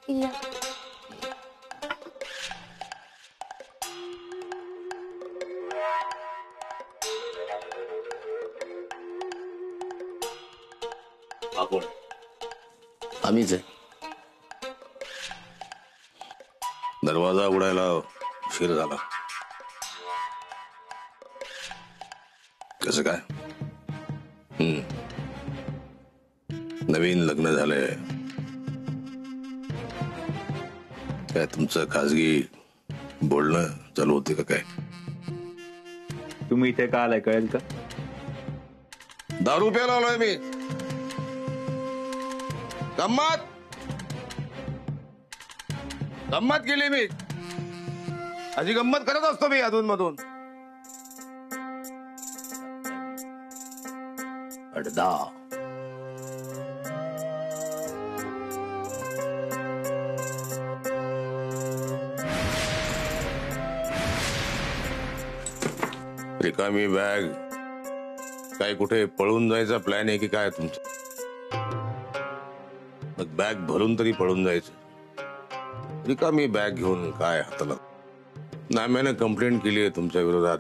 या आपण आम्हीच आहे. दरवाजा उघडायला उशीर झाला. कसं काय? नवीन लग्न झालंय काय? तुमचं खाजगी बोलणं चालू होते का काय? तुम्ही इथे का आलाय कळेल का? दारू प्यायला आलोय मी. गंमत गंमत केली मी. अशी गंमत करत असतो मी अधून मधून. अडदा रिकामी बॅग. काय कुठे पळून जायचा प्लॅन आहे की काय तुमचं? मग बॅग भरून तरी पळून जायचं. रिकामी बॅग घेऊन काय हाताला? नाम्याने कंप्लेंट केली आहे तुमच्या विरोधात,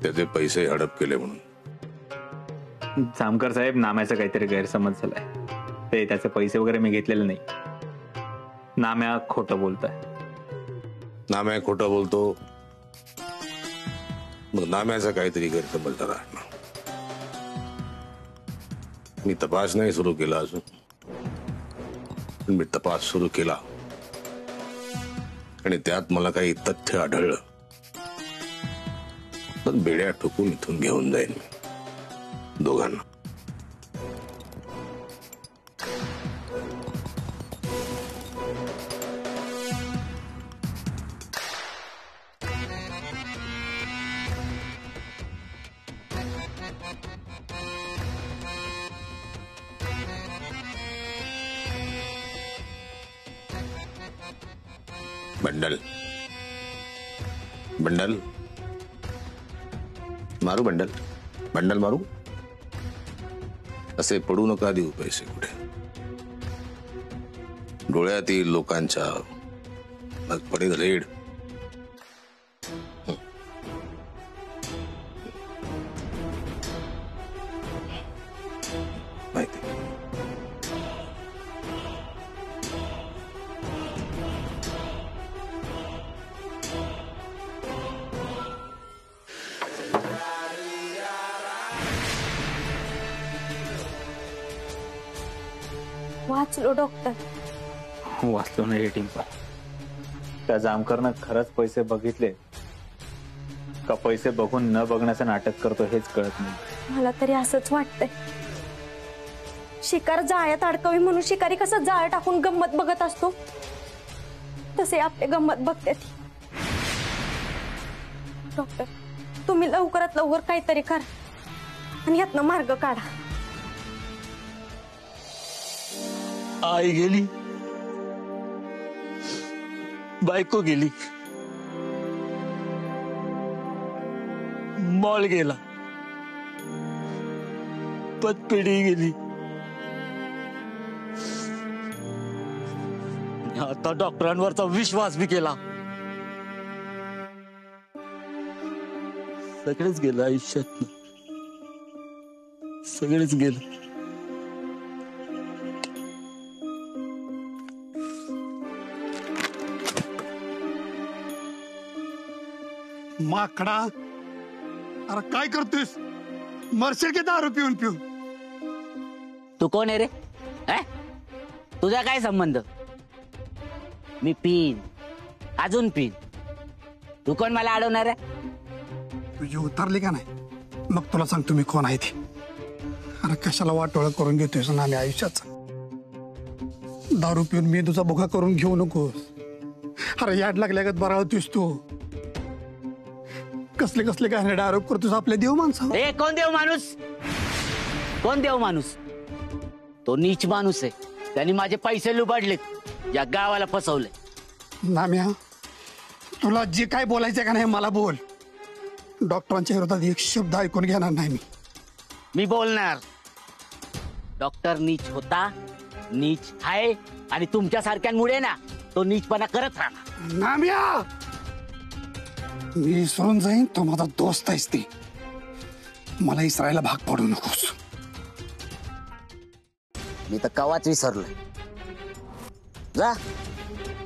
त्याचे पैसे हडप केले म्हणून. जामकर साहेब, नाम्याचा काहीतरी गैरसमज झालाय. ते त्याचे पैसे वगैरे मी घेतलेले नाही. नाम्या खोटं बोलतोय. नाम्या खोटं बोलतो? मग नाम्याचा काहीतरी गैरसमज झाला. मी तपास नाही सुरू केला अजून. मी तपास सुरू केला आणि त्यात मला काही तथ्य आढळलं तर बेड्या ठोकून इथून घेऊन जाईन मी दोघांना. बंडल बंडल मारू. बंडल बंडल मारू. असे पडू नका देऊ पैसे कुठे. डोळ्यातील लोकांच्या मग पडेल रेड. माहिती वाचलो डॉक्टर. वाचलो ना रेटिंग पण. त्या जामकरनं खरंच पैसे बघितले का पैसे बघून न बघण्याचं नाटक करतो हेच कळत नाही. मला तरी असंच वाटतंय. शिकार जाळ्यात अडकावी म्हणून शिकारी कसं जाळ टाकून गंमत बघत असतो तसे आपले गंमत बघते ती. डॉक्टर, तुम्ही लवकरात लवकर काहीतरी करा आणि यातनं मार्ग काढा. आई गेली, बायको गेली, मॉल गेला, पतपेढी गेली, आता डॉक्टरांवरचा विश्वास बी केला. सगळेच गेलं आयुष्यात, सगळेच गेलं. माकडा, अरे काय करतोयस? मरशील की दारू पिऊन पिऊन. तू कोण आहे रे? तुझा काय संबंध? मी पीन, अजून पीन. तू कोण मला अडवणार आहे? तुझी उतरली का नाही मग तुला सांगतो मी कोण आहे ती. अरे कशाला वाटोळ करून घेतोयस ना आयुष्याचा? दारू पिऊन मी तुझा बोगा करून घेऊ नकोस. अरे याड लागल्यागत बरा होतीस तू. कसले कसले काय आरोप करतोस आपल्या देव माणसा. ए, कोण देव माणूस? कोण देव माणूस? तो नीच माणूस आहे. त्यांनी माझे पैसे लुबाडलेत, या गावाला फसवले. नाम्या, तुला जे काय बोलायचं का नाही मला बोल. डॉक्टरांच्या विरोधात एक शब्द ऐकून घेणार नाही मी. मी बोलणार. डॉक्टर नीच होता नीच आहे आणि तुमच्या सारख्यांमुळे ना तो नीचपणा करत राहणार. नाम्या, मी विसरून जाईन तो माझा दोस्त आहेस ती. मला इसरायला भाग पडू नकोस. मी तर कवाच विसरलोय. जा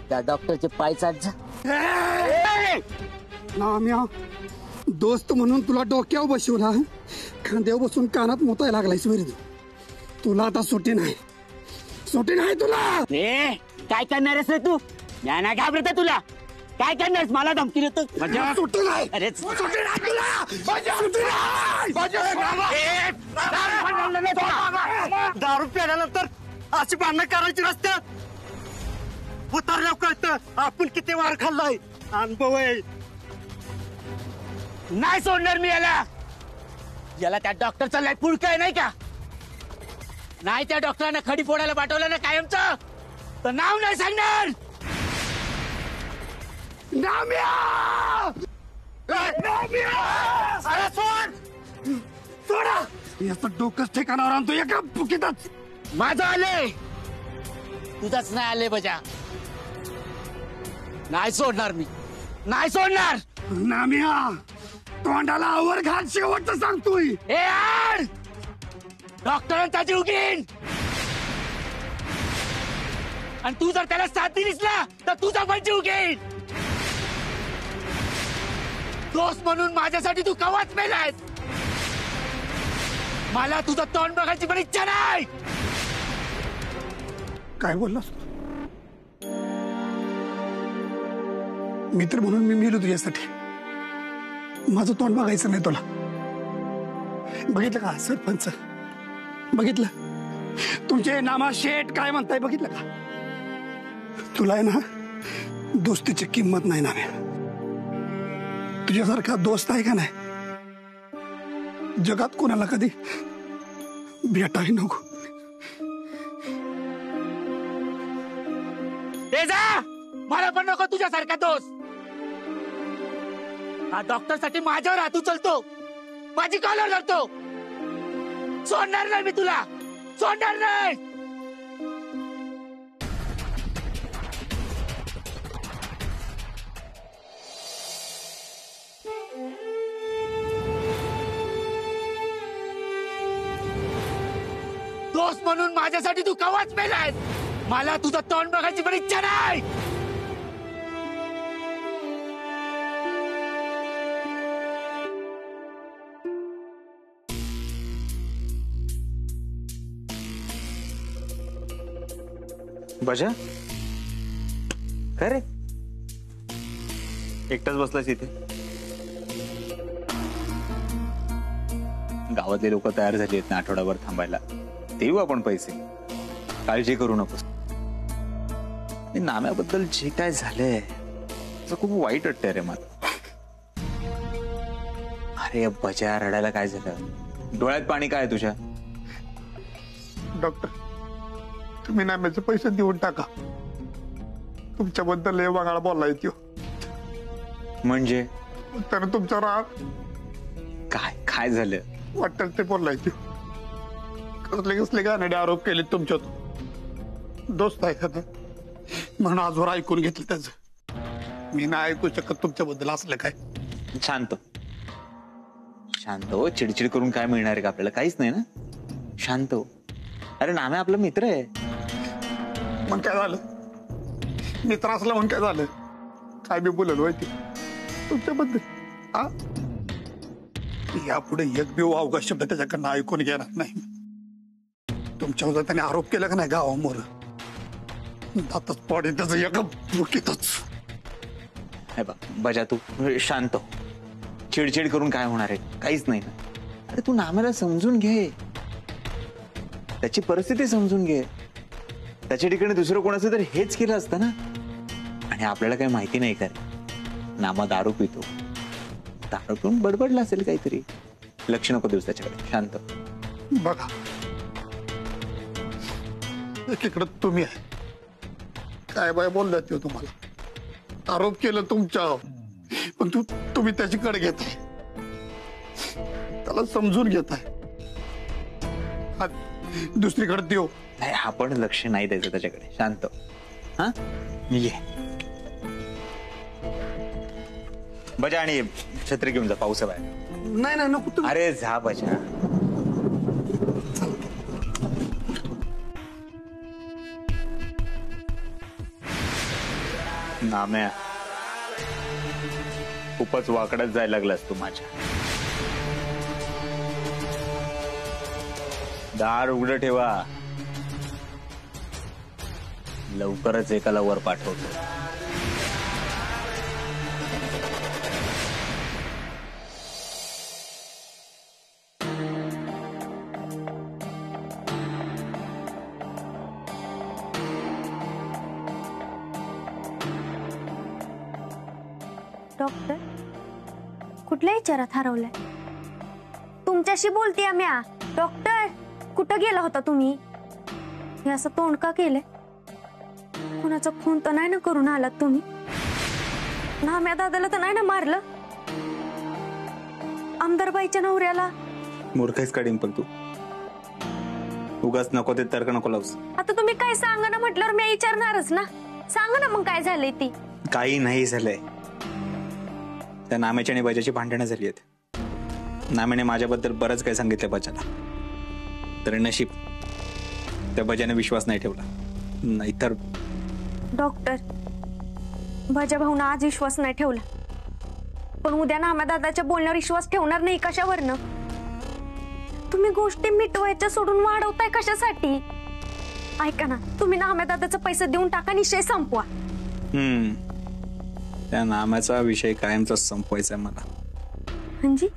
त्या डॉक्टरचे पाय चाट जा. नाम्या, दोस्त म्हणून तुला डोक्यावर बसवला, खांद्यावर बसून कानात मोताय लागलायस विरुद्ध. तुला आता सुट्टी नाही, सुट्टी नाही तुला. ए काय करणार आहेस रे तू? मी नाही घाबरत तुला. काय करणार मला धमकी देतो? सुट्टी नाही. अरे सुट्टी नाही तुला. सुट्टी नाही. दारू प्यायल्यानंतर अशी भांडणं करायची रस्त्यात उतरल्यावर कळतं आपण किती वार खाल्लाय. अनुभव आहे. नाही सोडणार मी याला. याला त्या डॉक्टरचा लय पुळकाय नाही का? नाही त्या डॉक्टरांना खडी फोडायला पाठवलं ना कायमचं, तर नाव नाही सांगणार. सोडा. याचं डोकंच ठिकाणावर आणतो एका बुकीतच. माझं आले, तुझाच नाही आले बजा. नाही सोडणार मी, नाही सोडणार. नाम्या, तोंडाला आवर घाल. शेवटचं सांगतोय. ए यार, डॉक्टरांचा जीव घेईन आणि तू जर त्याला साथ दिलीस ना तर तुझा पण जीव घेईन. दोस्त म्हणून माझ्यासाठी तू कवाच मेलायस. मला तुझं तोंड बघायची पण इच्छा नाही. काय बोललास? मित्र म्हणून मी मेलो तुझ्यासाठी. माझं तोंड बघायचं नाही तुला. बघितलं का सरपंच? बघितलं तुमचे नामा शेठ काय म्हणताय? बघितलं का? तुला आहे ना दोस्तीची किंमत नाही ना. तुझ्यासारखा दोस्त आहे का नाही जगात कोणाला कधी भेटाही नको. ते जा, मला पण नको तुझ्यासारखा दोस्त. हा डॉक्टर साठी माझ्यावर हात उचलतो, माझी कॉलर धरतो. सोडणार नाही मी तुला, सोडणार नाही. दोस्त म्हणून माझ्यासाठी तू कवाच मेलायस. मला तुझं तोंड बघायची पण इच्छा नाही. बजा, काय रे एकटाच बसलास इथे? गावातले लोक तयार झाली आहेत ना आठवडाभर थांबायला. देऊ आपण पैसे, काळजी करू नकोस. नाम्याबद्दल जे काय झालंय त्याचं खूप वाईट वाटतंय रे मला. अरे बजा, रडायला काय झालं? डोळ्यात पाणी काय तुझ्या? डॉक्टर, तुम्ही नाम्याचे पैसे देऊन टाका. तुमच्याबद्दल लय वगाळ बोललाय त्यो. म्हणजे त्यानं तुमचा राग काय काय झालं? वाटेल ते बोललाय त्यो. कसले कसले गाणे आरोप केले तुमच्यात. दोस्त आहे का म्हणून आजवर ऐकून घेतलं त्याचं. मी नाही ऐकू शकत तुमच्याबद्दल असलं काय. शांत शांत हो. चिडचिड करून काय मिळणार आहे का आपल्याला? काहीच नाही ना. शांत हो. अरे नाम्या आपला मित्र आहे. मग काय झालं? मित्र असला म्हणून काय झालं? काय बी बोललो माहिती तुमच्याबद्दल. हा, यापुढे एक बी अवघा शब्द त्याच्याकडनं ऐकून घेणार नाही. तुमच्यावर त्याने आरोप केला का नाही गावामोर, दातच पडेल त्याचं एका बुकीतच. हे बघ बजा, तू शांत हो. चिडचिड करून काय होणार आहे? काहीच नाही ना. अरे तू नाम्याला समजून घे, त्याची परिस्थिती समजून घे. त्याच्या ठिकाणी दुसरं कोणाचं तर हेच केलं असतं ना. आणि आपल्याला काही माहिती नाही का नामा दारू पितो. दारू पिऊन बडबडला असेल काहीतरी. लक्ष नको देऊस त्याच्याकडे. शांत बघा, एकीकडे तुम्ही आहे, काय बाय बोललात तुम्हाला, आरोप केलं तुमच्यावर, पण तुम्ही त्याच्याकडे घेताय, त्याला समजून घेताय. दुसरीकडे देव नाही, आपण लक्ष नाही द्यायचं त्याच्याकडे. शांत हा, ये बजा आणि छत्री घेऊन जा, पाऊस आहे बाहेर. नाही नाही नको तुम्ही. अरे जा बजा. नाम्या, खूपच वाकडत जायला लागलास तू माझ्या. दार उघडं ठेवा, लवकरच एकाला वर पाठवतो. डॉक्टर कुठल्या विचारात हरवलाय? तुमच्याशी बोलते म्या. डॉक्टर कुठं गेला होता तुम्ही? हे असं तोंड का केलंय? कुणाचा खून तर नाही ना करून आलात तुम्ही? नाम्या दादाला तर नाही ना मारलं? आमदारबाईच्या नवऱ्याला? मूर्खच काढीन पण तू. उगाच नको ते तर्क नको लावूस. आता तुम्ही काय सांगा ना म्हटल्यावर मी विचारणारच ना. सांगा ना मग काय झालंय ती. काही नाही झालंय. त्या नाम्याची आणि बजाची भांडणं झाली आहेत. नाम्याने माझ्याबद्दल बरंच काही सांगितलं बजाला. तर नशीब त्या बजाने विश्वास नाही ठेवला, नाहीतर. डॉक्टर भजा भाऊन आज विश्वास नाही ठेवला, पण उद्या नाम्या दादाच्या बोलण्यावर विश्वास ठेवणार नाही कशावरनं? तुम्ही गोष्टी मिटवायच्या सोडून वाढवताय कशासाठी? ऐका ना, तुम्ही नाम्या दादाचा पैसे देऊन टाका, निश्चय संपवा. त्या नाम्याचा विषय कायमचा संपवायचा आहे मला. म्हणजे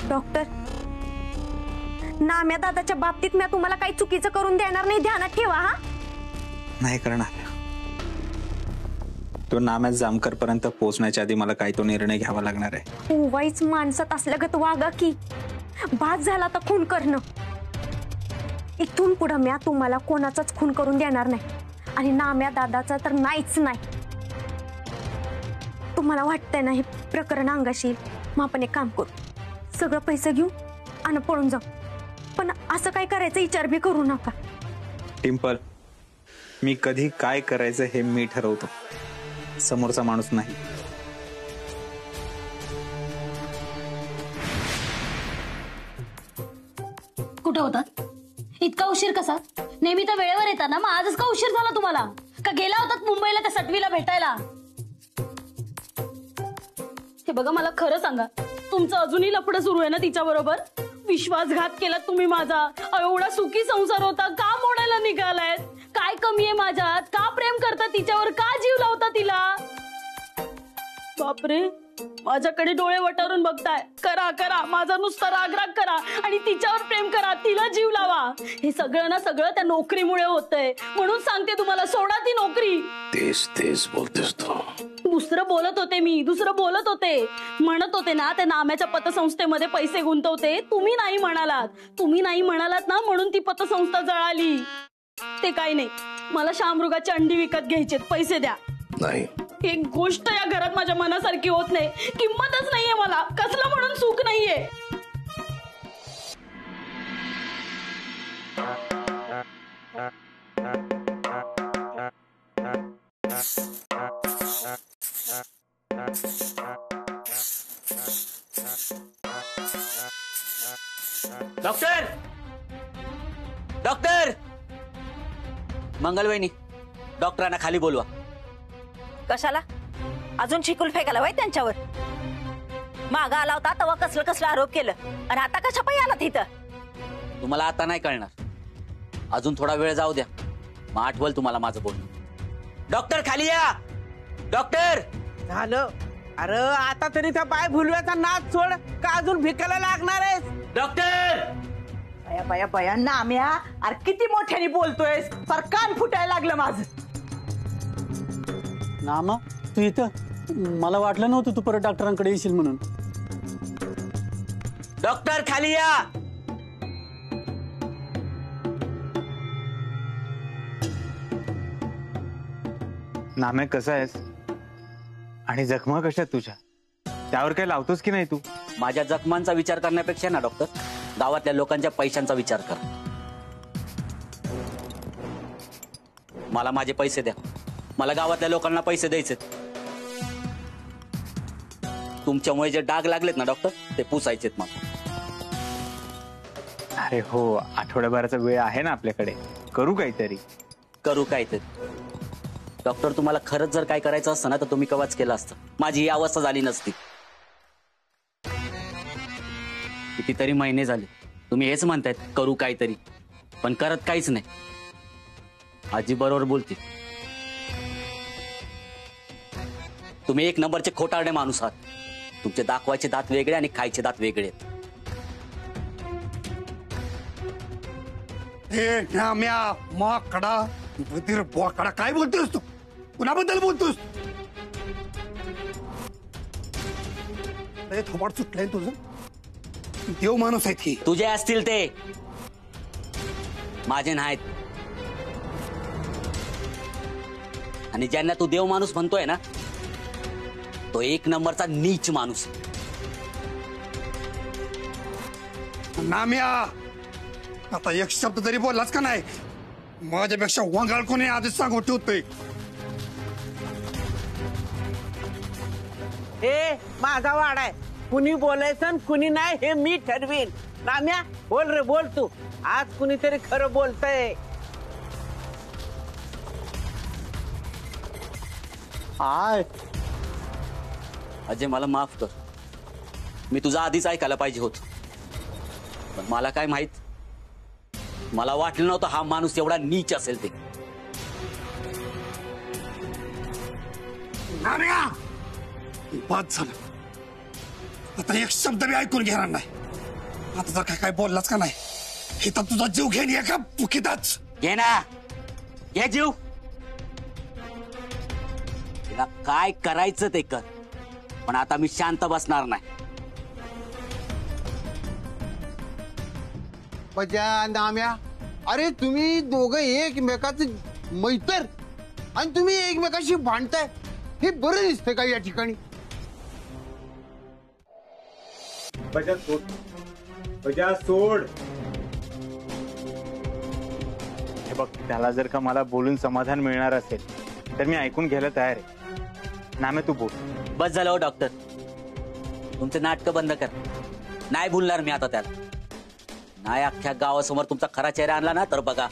डॉक्टर, नाम्या दादाच्या बाबतीत मी तुम्हाला काही चुकीचं करून देणार नाही, ध्यानात ठेवा. हा नाही करणार. तो नाम्या जामकर पर्यंत पोहोचण्याच्या आधी मला काही तो निर्णय घ्यावा लागणार आहे. उवाईच माणसात असल्यागत वागा की. बाद झाला तर खून करणं. इथून पुढे म्या तुम्हाला कोणाचाच खून करून देणार नाही, आणि नाम्या दादाचा तर नाहीच नाही. तुम्हाला वाटतंय ना हे प्रकरण अंगाशी येईल, मग आपण एक काम करू, सगळं पैसे घेऊ आणि पळून जाऊ. पण असं काय करायचं विचार बी करू नका. टिम्पल, मी कधी काय करायचं हे मी ठरवतो, समोरचा माणूस नाही. कुठं होतात? इतका उशीर कसा? नेहमी तर वेळेवर येतात ना, मग आजच का उशीर झाला तुम्हाला? का गेला होतात मुंबईला त्या सटवीला भेटायला? हे बघा, मला खरं सांगा, तुमचं अजूनही लफडं सुरू आहे ना तिच्या बरोबर? विश्वासघात केला तुम्ही माझा. एवढा सुखी संसार होता, का मोडायला निघालाय? काय कमी आहे माझ्यात? का प्रेम करता तिच्यावर? का जीव लावता तिला? बापरे, माझ्याकडे डोळे वटारून बघताय. करा करा, माझा नुसता रागराग करा आणि तिच्यावर प्रेम करा, तिला जीव लावा. हे सगळं ना सगळं त्या नोकरीमुळे होतंय. म्हणून सांगते तुम्हाला, सोडा ती नोकरी. तेच तेच बोलतेस तू. दुसरं बोलत होते मी, दुसरं बोलत होते. म्हणत होते ना त्या नाम्याच्या पतसंस्थेमध्ये पैसे गुंतवते. तुम्ही नाही म्हणालात. तुम्ही नाही म्हणालात ना, म्हणून ती पतसंस्था जळाली. ते काही नाही, मला शामृगाची अंडी विकत घ्यायचे, पैसे द्या. नाही, एक गोष्ट या घरात माझ्या मनासारखी होत नाही. किंमतच नाहीये मला, कसलं म्हणून सुख नाहीये. डॉक्टर, डॉक्टर, मंगलवहिनी, डॉक्टरांना खाली बोलवा. कशाला? अजून शिकून फेकायला वय त्यांच्यावर? मागा आला होता तेव्हा कसलं कसलं आरोप केलं, आणि आता कशा पायी आला तिथं? तुम्हाला आता नाही कळणार, अजून थोडा वेळ जाऊ द्या, मग आठवल तुम्हाला माझं बोलणं. डॉक्टर खाली या. डॉक्टर झालं. अरे आता तरी त्या पाय भुलव्याचा नाच सोड, का अजून भिकायला लागणार आहेस? डॉक्टर. बया बया बया नाम्या, अरे किती मोठ्याने बोलतोय, पर कान फुटायला लागलं माझं. नामा, तू इथं? मला वाटलं नव्हतं तू परत डॉक्टरांकडे येशील म्हणून. डॉक्टर खाली या. नाम्या, कसा आहेस? आणि जखमा कशा तुझ्या? त्यावर काय लावतोस की नाही तू? माझ्या जखमांचा विचार करण्यापेक्षा ना डॉक्टर, गावातल्या लोकांच्या पैशांचा विचार कर. मला माझे पैसे द्या. मला गावातल्या लोकांना पैसे द्यायचे. तुमच्यामुळे जे डाग लागलेत ना डॉक्टर, ते पुसायचेत मला. अरे हो, आठवड्याभराचा वेळ आहे ना आपल्याकडे, करू काहीतरी. करू काहीतरी. डॉक्टर, तुम्हाला खरंच जर काय करायचं असतं ना तर तुम्ही कवाच केलं असतं. माझी ही अवस्था झाली नसती. कितीतरी महिने झाले तुम्ही हेच म्हणतायत करू काहीतरी, पण करत काहीच नाही. आजी बरोबर बोलते. तुम्ही एक नंबरचे खोटारडे माणूस आहात. तुमचे दाखवायचे दात वेगळे आणि खायचे दात वेगळे आहेत. हे नाम्या माकडा बधीर बोकडा, काय बोलतोस तू? कुणाबद्दल बोलतोस? थोबाड सुटलंय तुझं. देव माणूस आहेत ही. तुझे असतील ते, माझे नाहीत. आणि ज्यांना तू देव माणूस म्हणतोय ना, तो एक नंबरचा नीच माणूस. नाम्या, आता एक शब्द जरी बोललाच का नाही, माझ्यापेक्षा वंगाळ कोणी आधीच सांगू ठेवतोय. हे माझा वाडा आहे, कुणी बोलायचं आणि कुणी नाही हे मी ठरवीन. नाम्या बोल रे, बोल तू. आज कुणीतरी खरं बोलतय. आय अजय, मला माफ कर. मी तुझा आधीच ऐकायला पाहिजे होत, पण मला काय माहित, मला वाटलं नव्हतं हा माणूस एवढा नीच असेल ते. नाम्या, बाद झालं. आता एक शब्द मी ऐकून घेणार नाही. आता जर काय बोललाच का नाही, हे तर तुझा जीव घेऊन एका पुकिताच. घे ना, घे जीव. तिला काय करायचं ते कर, पण आता मी शांत बसणार नाही. बजा, नाम्या, अरे तुम्ही दोघं एकमेकाचं मैत्र आणि तुम्ही एकमेकाशी भांडताय, हे बरं दिसतंय का या ठिकाणी? बजा सोड, बजा सोड. हे बघ, त्याला जर का मला बोलून समाधान मिळणार असेल तर मी ऐकून घ्यायला तयार आहे. नामे तू बोल. बस झालं हो डॉक्टर, तुमचे नाटकं बंद कर. नाही भूलणार मी आता त्याला. नाही अख्ख्या गावासमोर तुमचा खरा चेहरा आणला ना तर बघा.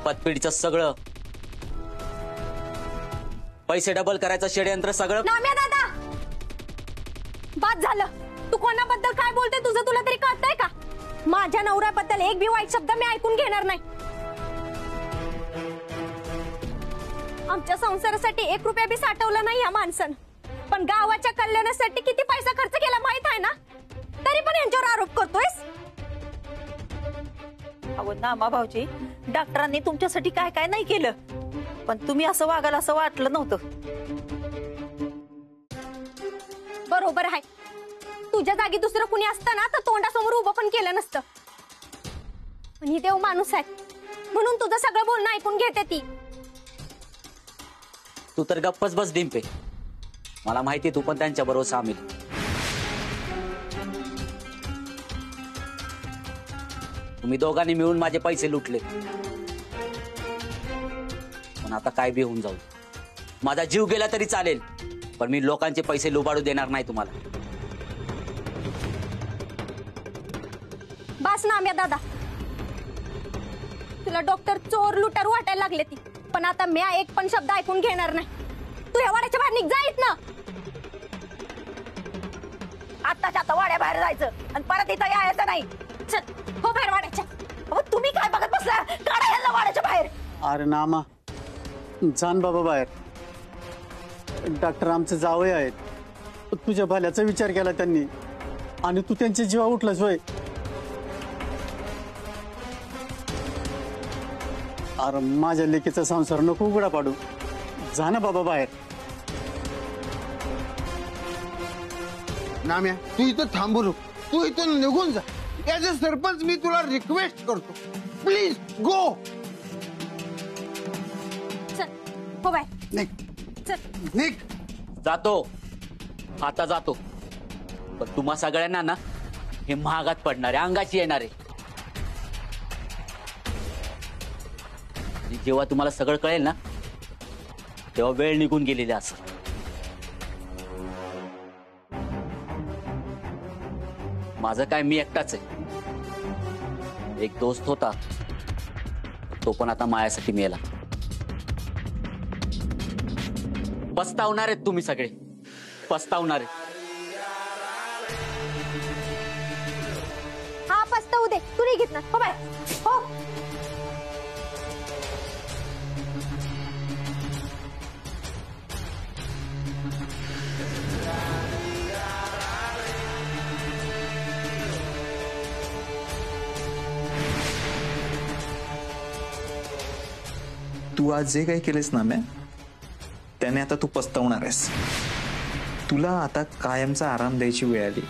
पतपेढीचं सगळं, पैसे डबल करायचं षडयंत्र सगळं. नाम्या दादा, बाद झालं. तू कोणाबद्दल काय बोलते तुझं तुला तरी कळतंय का? माझ्या नवऱ्याबद्दल एक बी वाईट शब्द मी ऐकून घेणार नाही. आमच्या संसारासाठी 1 रुपया बी साठवला नाही या माणसानं, पण गावाच्या कल्याणासाठी किती पैसा खर्च केला माहित आहे ना, तरी पण यांच्यावर आरोप करतोयस. अहो नामा भाऊजी, डॉक्टरांनी तुमच्यासाठी काय काय नाही केलं, पण तुम्ही असं वागाल असं वाटलं नव्हतं. बरोबर आहे. तुझ्या जागी दुसरं कुणी असतं ना तर तोंडासमोर उभं पण केलं नसतं. पण ही देव माणूस आहे म्हणून तुझं सगळं बोलणं ऐकून घेते ती. तू तर गप्पच बस डिंपे. मला माहिती तू पण त्यांच्या बरोबर सामील. तुम्ही दोघांनी मिळून माझे पैसे लुटले, पण आता काय बी होऊन जाऊ, माझा जीव गेला तरी चालेल, पण मी लोकांचे पैसे लुबाडू देणार नाही तुम्हाला. बस नाम्या दादा, तुला डॉक्टर चोर लुटारू वाटायला लागले ती, पण आता मी एक पण शब्द ऐकून घेणार नाही. तू या वाड्याच्या बाहेर निघ, जा इथनं. आत्ताच्या आता वाड्या बाहेर जायचं आणि परत इथं यायचं नाही. चल हो बाहेर वाड्याच्या. अहो तुम्ही काय बघत बसला? काढा ह्यांना वाड्याच्या बाहेर. अरे नामा, जाण बाबा बाहेर. डॉक्टर आमचे जावई आहेत, तुझ्या भल्याचा विचार केला त्यांनी आणि तू त्यांच्या जीवा उठलास होय. अरे माझ्या लेकीचा संसार नको उघडा पाडू. जा ना बाबा बाहेर. नाम्या, तू इथं थांबू नको, तू इथून निघून जा. ऍज अ सरपंच मी तुला रिक्वेस्ट करतो, प्लीज गो. चल हो बाहेर निघ, चल. निघ. जातो, आता जातो, पण तुम्हा सगळ्यांना ना हे महागात पडणारे, अंगाची येणारे. आणि जेव्हा तुम्हाला सगळं कळेल ना तेव्हा वेळ निघून गेलेली असं. माझं काय, मी एकटाच आहे. एक दोस्त होता, तो पण आता मायासाठी मेला. पस्तावणार आहेत तुम्ही सगळे, पस्तावणार आहेत. हा पस्तावू दे, तू नाही घेत ना. हो बाय, हो. तू आज जे काही केलेस ना म्या, त्याने आता तू पस्तावणार आहेस. तुला आता कायमचा आराम द्यायची वेळ आली.